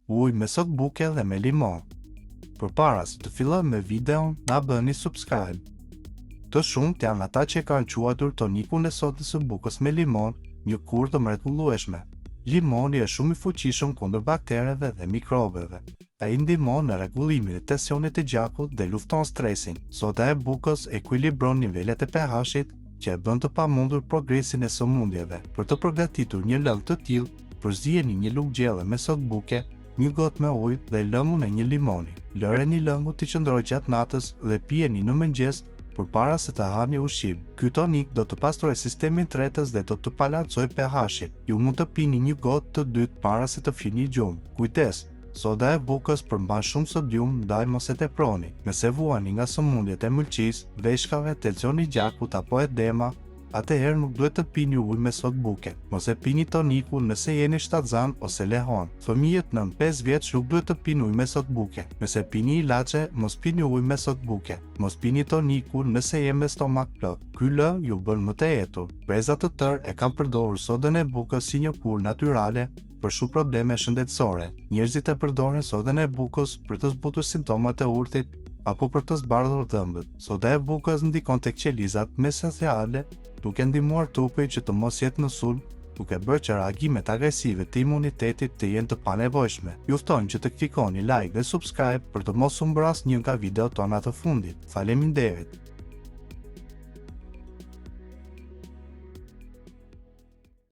ujë me sot buke dhe me limon. Përpara se të fillojmë me videon, na bëni subscribe. Të shumt janë ata që kanë quajtur tonikun e sodës së bukës me limon një kurrë të mrekullueshme. Limoni është shumë i fuqishëm kundër baktereve dhe mikrobeve. Ai ndihmon në rregullimin e tensionit të gjakut dhe lufton stresin. Soda e bukës ekuilibron nivelet e pH-it që e bën të pamundur progresin e sëmundjeve. Për të përgatitur një lëng të tillë, përzijeni një lugë gjelle me sodë buke, një gotë me ujë dhe lëngun e një limoni. Lëreni lëngun të qëndrojë gjatë natës dhe pijeni në mëngjes përpara se të hani ushqim. Ky tonik do të pastrojë sistemin tretës dhe do të balancojë pH-in. Ju mund të pini një gotë të dytë para se të fini gjumë. Kujdes, soda e bukës përmban shumë sodium, ndaj mos e teproni. Nëse vuani nga sëmundjet e mëlçisë, veshkave, tensioni i gjakut apo edema, atëherë nuk duhet të pini ujë me sodë buke. Mos e pini tonikun nëse jeni shtatzan ose lehon. Fëmijët nën 5 vjeç nuk duhet të pinë ujë me sodë buke. Nëse pini ilaçe, mos pini ujë me sodë buke. Mos pini tonikun nëse jeni me stomak plot. Ky lë ju bën më të etur. Brezat të tërë e kanë përdorur sodën e bukës si një kurrë natyrale për shumë probleme shëndetësore. Njerëzit e përdoren sodën e bukës për të zbutur simptomat e urtit apo për të zbardhur dhëmbët. Soda e bukës ndikon tek qelizat mesenteriale, duke ndihmuar trupin që të mos jetë në sulm, duke bërë që reagimet agresive të imunitetit të jenë të panevojshme. Ju ftojmë që të klikoni like dhe subscribe për të mos humbur asnjë nga videot tona të fundit. Faleminderit.